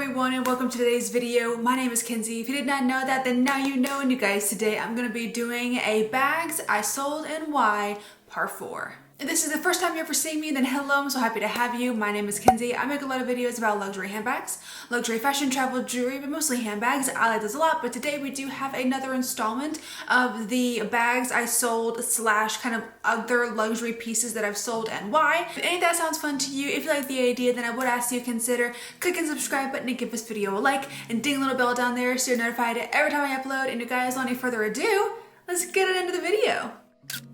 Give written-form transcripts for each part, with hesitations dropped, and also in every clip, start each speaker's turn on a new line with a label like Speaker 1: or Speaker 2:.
Speaker 1: everyone and welcome to today's video. My name is Kenzie. If you did not know that, then now you know. And you guys, today I'm going to be doing a bags I sold and why part 4. If this is the first time you're ever seeing me, then hello, I'm so happy to have you. My name is Kenzie. I make a lot of videos about luxury handbags, luxury fashion, travel, jewelry, but mostly handbags. I like those a lot, but today we do have another installment of the bags I sold / kind of other luxury pieces that I've sold and why. If any of that sounds fun to you, if you like the idea, then I would ask you to consider clicking the subscribe button and give this video a like and ding a little bell down there so you're notified every time I upload. And you guys, without any further ado, let's get it into the video.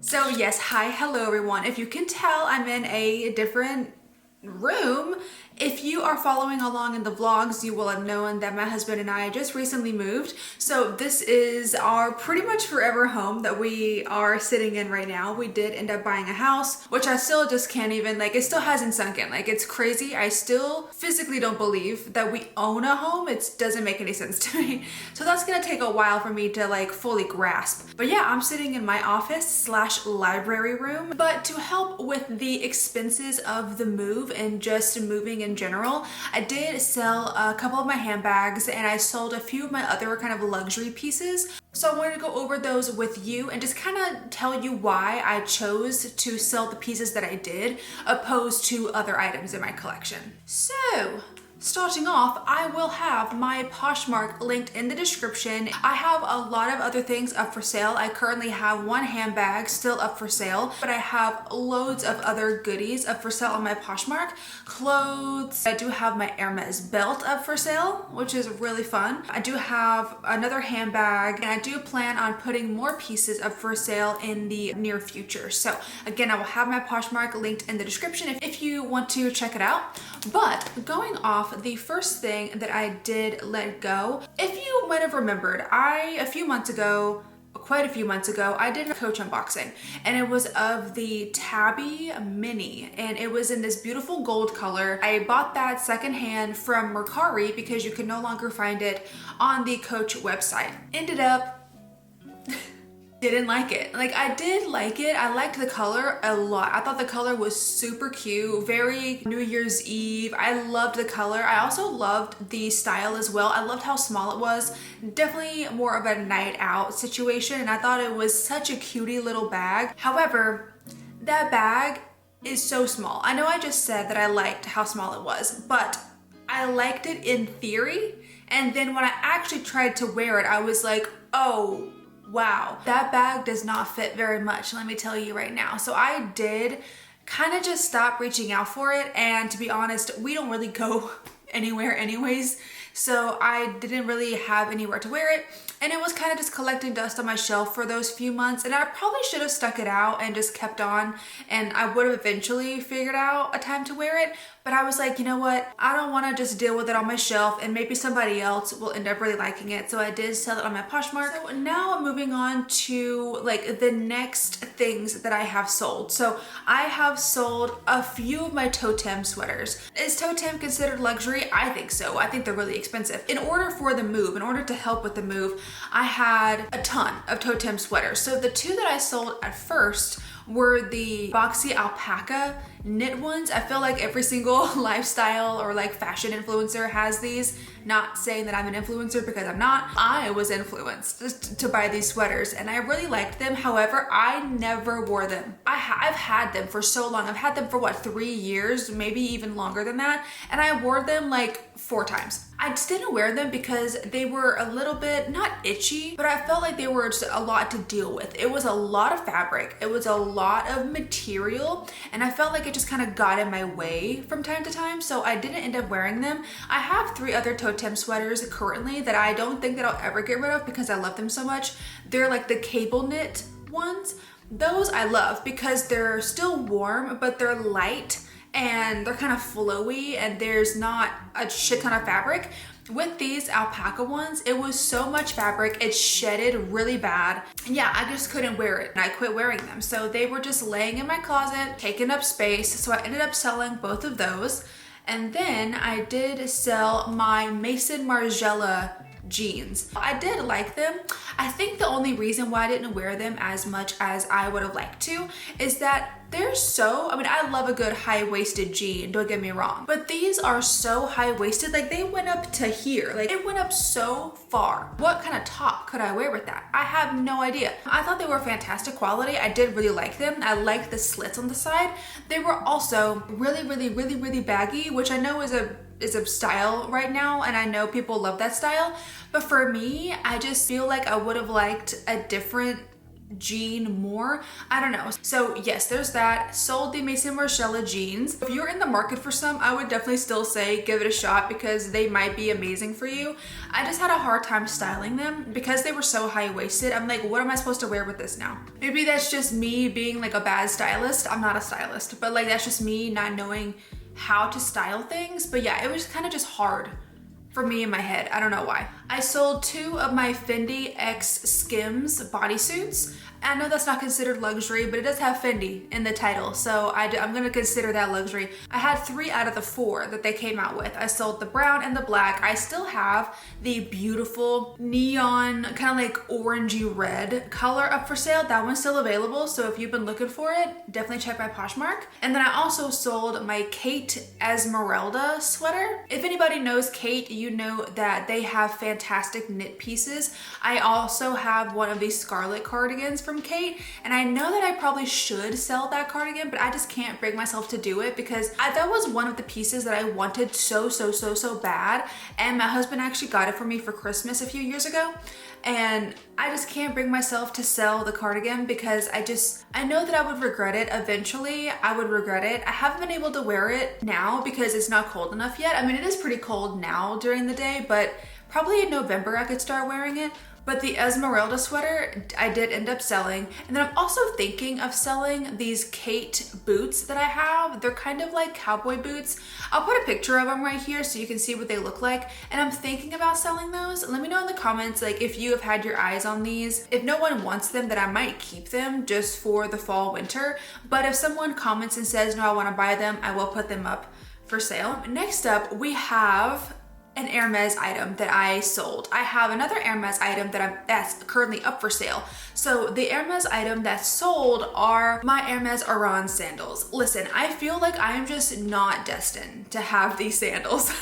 Speaker 1: So yes, hello everyone. If you can tell, I'm in a different room. If you are following along in the vlogs, you will have known that my husband and I just recently moved. So this is our pretty much forever home that we are sitting in right now. We did end up buying a house, which I still just can't even, it still hasn't sunk in. It's crazy. I still physically don't believe that we own a home. It doesn't make any sense to me. So that's gonna take a while for me to fully grasp. But yeah, I'm sitting in my office / library room. But to help with the expenses of the move and just moving in general, I did sell a couple of my handbags and I sold a few of my other kind of luxury pieces. So I wanted to go over those with you and just kind of tell you why I chose to sell the pieces that I did opposed to other items in my collection. So starting off, I will have my Poshmark linked in the description. I have a lot of other things up for sale. I currently have one handbag still up for sale, but I have loads of other goodies up for sale on my Poshmark. Clothes. I do have my Hermes belt up for sale, which is really fun. I do have another handbag, and I do plan on putting more pieces up for sale in the near future. So again, I will have my Poshmark linked in the description if you want to check it out. But going off, the first thing that I did let go, if you might have remembered, quite a few months ago, I did a Coach unboxing, and it was of the Tabby Mini, and it was in this beautiful gold color. I bought that secondhand from Mercari because you could no longer find it on the Coach website. Ended up didn't like it. I did like it. I liked the color a lot. I thought the color was super cute, very New Year's Eve. I loved the color. I also loved the style as well. I loved how small it was. Definitely more of a night out situation, and I thought it was such a cutie little bag. However, that bag is so small. I know I just said that I liked how small it was, but I liked it in theory, and then when I actually tried to wear it, I was like, oh, wow, that bag does not fit very much, let me tell you right now. So I did kind of just stop reaching out for it, and to be honest, we don't really go anywhere anyways, so I didn't really have anywhere to wear it, and it was kind of just collecting dust on my shelf for those few months, and I probably should have stuck it out and just kept on, and I would have eventually figured out a time to wear it. But I was like, you know what? I don't want to just deal with it on my shelf, and maybe somebody else will end up really liking it. So I did sell it on my Poshmark. So now I'm moving on to the next things that I have sold. So I have sold a few of my totem sweaters. Is totem considered luxury? I think so. I think they're really expensive. In order to help with the move, I had a ton of totem sweaters. So the two that I sold at first were the boxy alpaca knit ones. I feel like every single lifestyle or fashion influencer has these. Not saying that I'm an influencer because I'm not. I was influenced just to buy these sweaters, and I really liked them. However, I never wore them. I've had them for so long. I've had them for what, 3 years, maybe even longer than that, and I wore them 4 times. I just didn't wear them because they were a little bit, not itchy, but I felt like they were just a lot to deal with. It was a lot of fabric. It was a lot of material, and I felt like it just kind of got in my way from time to time, so I didn't end up wearing them. I have 3 other totem sweaters currently that I don't think that I'll ever get rid of because I love them so much. They're the cable knit ones. Those I love because they're still warm, but they're light and they're kind of flowy, and there's not a shit ton of fabric. With these alpaca ones, it was so much fabric, it shedded really bad. And yeah, I just couldn't wear it, and I quit wearing them. So they were just laying in my closet, taking up space. So I ended up selling both of those. And then I did sell my Mason Margiela jeans. I did like them. I think the only reason why I didn't wear them as much as I would have liked to is that they're so, I mean, I love a good high-waisted jean, don't get me wrong, but these are so high-waisted, like they went up to here, like it went up so far. What kind of top could I wear with that? I have no idea. I thought they were fantastic quality. I did really like them. I liked the slits on the side. They were also really baggy, which I know is a style right now, and I know people love that style, but for me, I just feel like I would have liked a different jean more. I don't know. So yes, there's that. Sold the Maison Margiela jeans. If you're in the market for some, I would definitely still say give it a shot because they might be amazing for you. I just had a hard time styling them because they were so high-waisted. I'm like, what am I supposed to wear with this now? Maybe that's just me being like a bad stylist. I'm not a stylist, but like that's just me not knowing how to style things. But yeah, it was kind of just hard for me in my head. I don't know why. I sold 2 of my Fendi X Skims bodysuits. I know that's not considered luxury, but it does have Fendi in the title, so I'm gonna consider that luxury. I had 3 out of the 4 that they came out with. I sold the brown and the black. I still have the beautiful neon, kind of like orangey red color up for sale. That one's still available, so if you've been looking for it, definitely check my Poshmark. And then I also sold my Kate Esmeralda sweater. If anybody knows Kate, you know that they have fantastic knit pieces. I also have one of these Scarlett cardigans from Kate, and I know that I probably should sell that cardigan, but I just can't bring myself to do it because that was one of the pieces that I wanted so bad, and my husband actually got it for me for Christmas a few years ago, and I just can't bring myself to sell the cardigan because I know that I would regret it eventually. I would regret it. I haven't been able to wear it now because it's not cold enough yet. I mean, it is pretty cold now during the day, but probably in November I could start wearing it. But the Esmeralda sweater I did end up selling. And then I'm also thinking of selling these Kate boots that I have. They're kind of like cowboy boots. I'll put a picture of them right here so you can see what they look like. And I'm thinking about selling those. Let me know in the comments like if you have had your eyes on these. If no one wants them, then I might keep them just for the fall winter. But if someone comments and says, no, I want to buy them, I will put them up for sale. Next up, we have an Hermes item that I sold. I have another Hermes item that's currently up for sale. So the Hermes item that's sold are my Hermes Oran sandals. Listen, I feel like I am just not destined to have these sandals.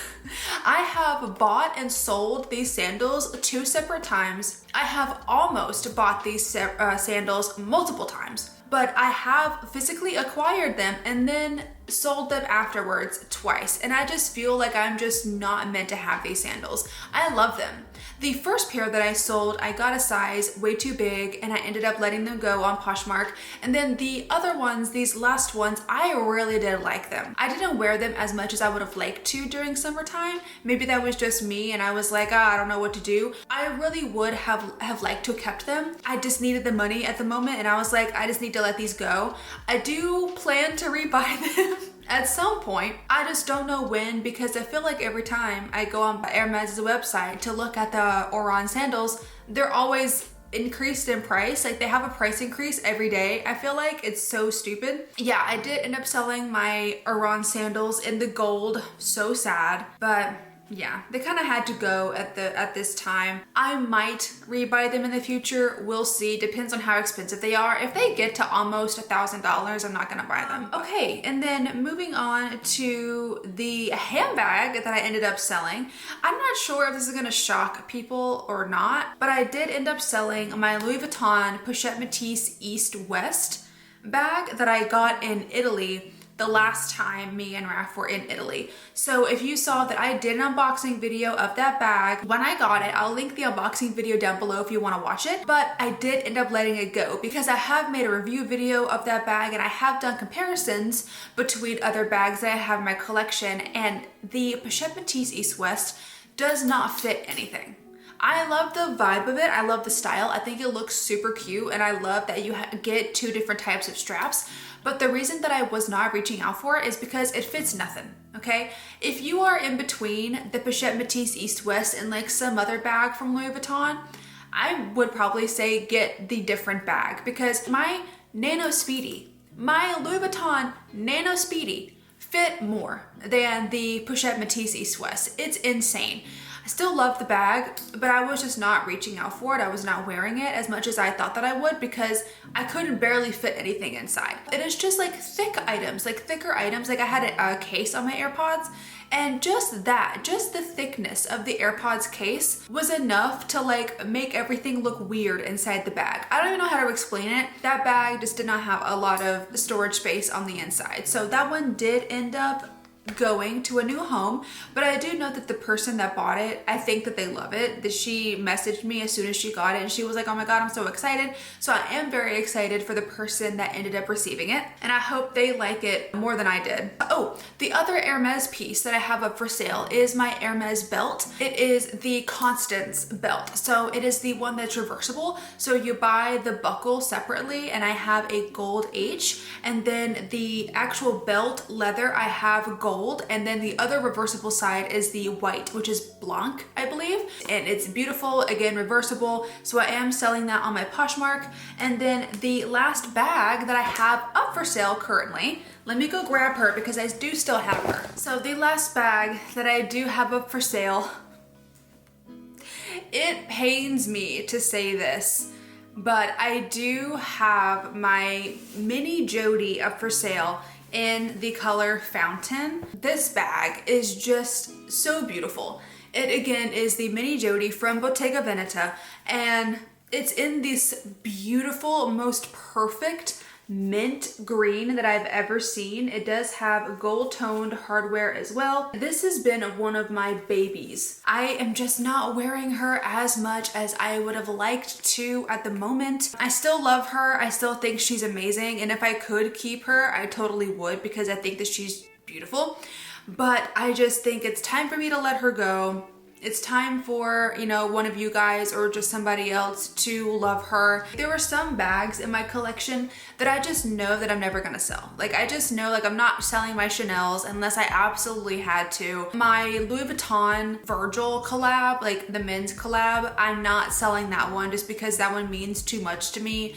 Speaker 1: I have bought and sold these sandals 2 separate times. I have almost bought these sandals multiple times, but I have physically acquired them and then sold them afterwards twice. And I just feel like I'm just not meant to have these sandals. I love them. The first pair that I sold, I got a size way too big and I ended up letting them go on Poshmark. And then the other ones, these last ones, I really did like them. I didn't wear them as much as I would have liked to during summertime. Maybe that was just me and I was like, I don't know what to do. I really would have liked to have kept them. I just needed the money at the moment and I was like, I just need to let these go. I do plan to rebuy them at some point. I just don't know when because I feel like every time I go on Hermes' website to look at the Oran sandals, they're always increased in price. Like they have a price increase every day. I feel like it's so stupid. Yeah, I did end up selling my Oran sandals in the gold. So sad, but yeah, they kind of had to go at this time. I might rebuy them in the future. We'll see. Depends on how expensive they are. If they get to almost $1,000, I'm not gonna buy them. Okay, and then moving on to the handbag that I ended up selling. I'm not sure if this is gonna shock people or not, but I did end up selling my Louis Vuitton Pochette Métis East West bag that I got in Italy the last time me and Raf were in Italy. So if you saw that I did an unboxing video of that bag, when I got it, I'll link the unboxing video down below if you wanna watch it, but I did end up letting it go because I have made a review video of that bag and I have done comparisons between other bags that I have in my collection, and the Pochette Métis East West does not fit anything. I love the vibe of it. I love the style. I think it looks super cute and I love that you get 2 different types of straps. But the reason that I was not reaching out for it is because it fits nothing, okay? If you are in between the Pochette Métis East West and like some other bag from Louis Vuitton, I would probably say get the different bag because my Nano Speedy, my Louis Vuitton Nano Speedy fit more than the Pochette Métis East West. It's insane. still love the bag, but I was just not reaching out for it. I was not wearing it as much as I thought that I would because I couldn't barely fit anything inside. It is just like thick items, like thicker items. Like I had a case on my AirPods, and just the thickness of the AirPods case was enough to like make everything look weird inside the bag. I don't even know how to explain it. That bag just did not have a lot of storage space on the inside. So that one did end up going to a new home, but I do know that the person that bought it, I think that they love it. That she messaged me as soon as she got it and she was like, oh my god, I'm so excited. So I am very excited for the person that ended up receiving it, and I hope they like it more than I did. Oh, the other Hermes piece that I have up for sale is my Hermes belt. It is the Constance belt. So it is the one that's reversible. So you buy the buckle separately, and I have a gold H, and then the actual belt leather I have gold, and then the other reversible side is the white, which is Blanc, I believe. And it's beautiful, again, reversible. So I am selling that on my Poshmark. And then the last bag that I have up for sale currently, let me go grab her because I do still have her. So the last bag that I do have up for sale, it pains me to say this, but I do have my mini Jody up for sale in the color Fountain. This bag is just so beautiful. It again is the mini Jody from Bottega Veneta, and it's in this beautiful, most perfect mint green that I've ever seen. It does have gold toned hardware as well. This has been one of my babies. I am just not wearing her as much as I would have liked to at the moment. I still love her. I still think she's amazing. And if I could keep her, I totally would because I think that she's beautiful. But I just think it's time for me to let her go. It's time for, you know, one of you guys or just somebody else to love her. There were some bags in my collection that I just know that I'm never gonna sell. Like I just know, like I'm not selling my Chanel's unless I absolutely had to. My Louis Vuitton Virgil collab, like the men's collab, I'm not selling that one just because that one means too much to me.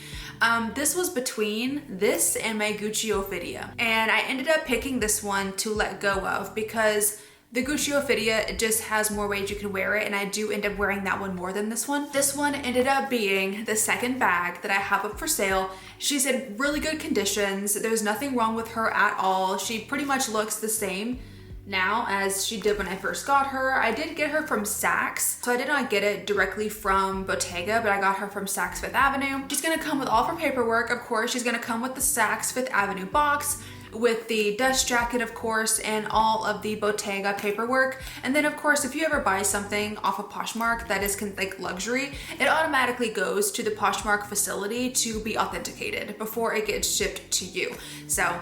Speaker 1: This was between this and my Gucci Ophidia, and I ended up picking this one to let go of because the Gucci Ophidia, it just has more ways you can wear it, and I do end up wearing that one more than this one. This one ended up being the second bag that I have up for sale. She's in really good conditions. There's nothing wrong with her at all. She pretty much looks the same now as she did when I first got her. I did get her from Saks, so I did not get it directly from Bottega, but I got her from Saks Fifth Avenue. She's gonna come with all of her paperwork, of course. She's gonna come with the Saks Fifth Avenue box, with the dust jacket, of course, and all of the Bottega paperwork. And then of course, if you ever buy something off of Poshmark that is like luxury, it automatically goes to the Poshmark facility to be authenticated before it gets shipped to you. So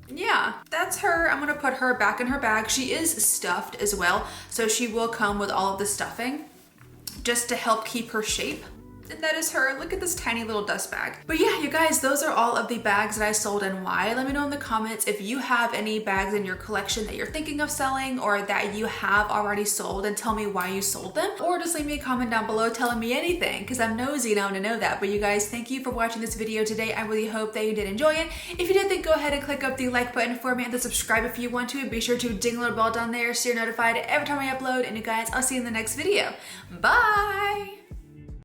Speaker 1: yeah, that's her. I'm gonna put her back in her bag. She is stuffed as well, so she will come with all of the stuffing just to help keep her shape. And that is her. Look at this tiny little dust bag. But yeah, you guys, those are all of the bags that I sold and why. Let me know in the comments if you have any bags in your collection that you're thinking of selling or that you have already sold, and tell me why you sold them. Or just leave me a comment down below telling me anything because I'm nosy and I want to know that. But you guys, thank you for watching this video today. I really hope that you did enjoy it. If you did, then go ahead and click up the like button for me and then subscribe if you want to. Be sure to ding the little bell down there so you're notified every time I upload. And you guys, I'll see you in the next video. Bye!